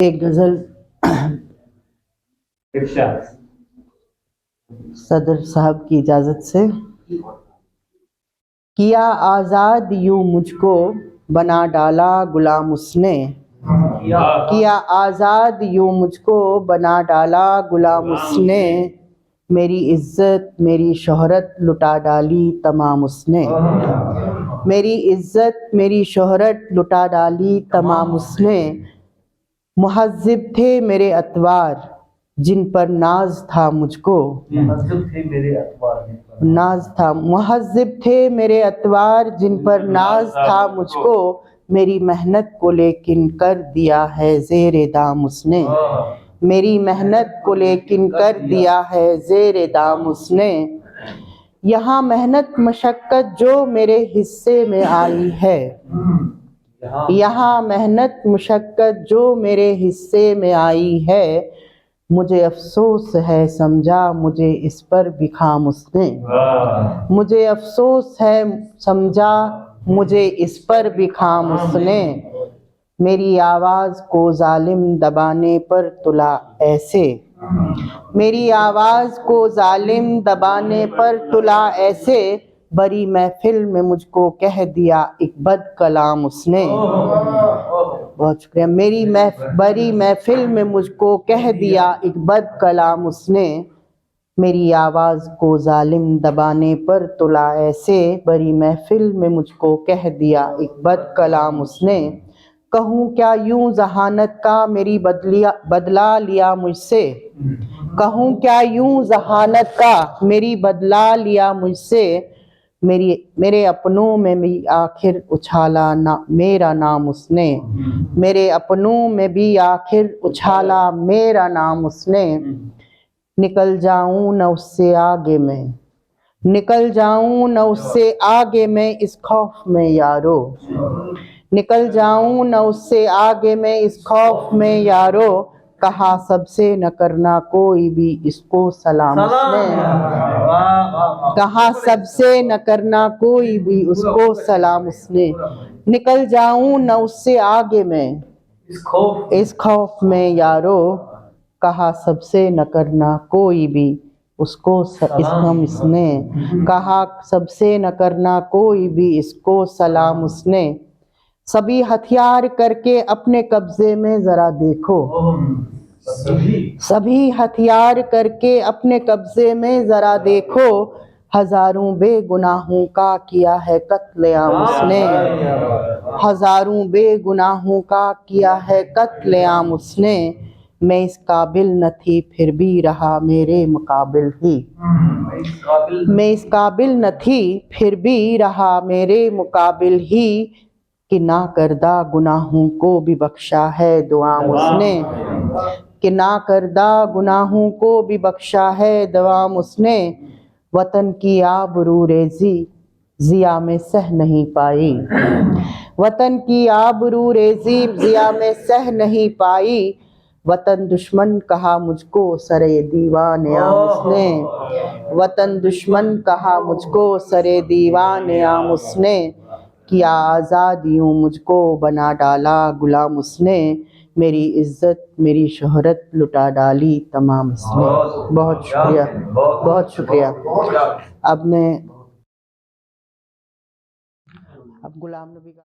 एक गजल सदर साहब की इजाजत से। किया आजाद यूं मुझको, बना डाला गुलाम उसने। किया आजाद यूं मुझको, बना डाला गुलाम उसने। मेरी इज्जत मेरी शोहरत लुटा डाली तमाम उसने। मेरी इज्जत मेरी शोहरत लुटा डाली तमाम उसने। मुहज्जिब थे मेरे अतवार, जिन पर नाज था मुझको। नाज था मुहज्जिब थे मेरे अतवार, जिन पर नाज था मुझको। मेरी मेहनत को लेकिन कर दिया है ज़ेरे दाम उसने। मेरी मेहनत को लेकिन कर दिया है ज़ेरे दाम उसने। यहाँ मेहनत मशक्क़त जो मेरे हिस्से में आई है। यहाँ मेहनत मुशक्क़त जो मेरे हिस्से में आई है। मुझे अफसोस है समझा मुझे इस पर भी खाम उसने। मुझे अफसोस है समझा मुझे इस पर भी खाम उसने। मेरी आवाज़ को जालिम दबाने पर तुला ऐसे। मेरी आवाज़ को जालिम दबाने पर तुला ऐसे। बड़ी महफिल में मुझको कह दिया एक बद कलाम उसने। बहुत शुक्रिया। बड़ी महफिल में मुझको कह दिया एक बद कलाम उसने। मेरी आवाज़ को जालिम दबाने पर तुला ऐसे। बड़ी महफिल में मुझको कह दिया एक बद कलाम उसने। कहूँ क्या यूं जहानत का मेरी बदला लिया मुझसे। कहूँ क्या यूं जहानत का मेरी बदला लिया मुझसे। मेरे अपनों में भी आखिर उछाला ना मेरा नाम उसने। मेरे अपनों में भी आखिर उछाला मेरा नाम उसने। निकल जाऊं न उससे आगे मैं, निकल जाऊं न उससे आगे मैं इस खौफ में यारो। निकल जाऊं न उससे आगे मैं इस खौफ में यारो। कहा सबसे न करना कोई भी इसको सलाम उसने। कहा सबसे न करना कोई भी उसको सलाम उसने। निकल जाऊं न उससे आगे मैं इस खौफ में यारो। कहा सबसे न करना कोई भी उसको इसने। कहा सबसे न करना कोई भी इसको सलाम उसने। सभी हथियार करके अपने कब्जे में जरा देखो। सभी हथियार करके अपने कब्जे में जरा देखो। हजारों बेगुनाहों का किया है कत्लेआम उसने। हजारों बेगुनाहों का किया है कत्लेआम उसने। मैं इस काबिल न थी फिर भी रहा मेरे मुकाबिल ही। मैं इस काबिल न थी फिर भी रहा मेरे मुकाबिल ही। कि ना करदा गुनाहों को भी बख्शा है दुआम उसने। कि ना करदा गुनाहों को भी बख्शा है दुआम उसने। वतन की आबरू रेज़ी ज़िया में सह नहीं पाई। वतन की आबरू रेज़ी ज़िया में सह नहीं पाई। वतन दुश्मन कहा मुझको सरे दीवाने आम उसने। वतन दुश्मन कहा मुझको सरे दीवाने आम उसने। किया आज़ाद यूं मुझको बना डाला गुलाम उसने। मेरी इज्जत मेरी शोहरत लुटा डाली तमाम उसने। बहुत शुक्रिया, बहुत शुक्रिया। अब गुलाम नबी का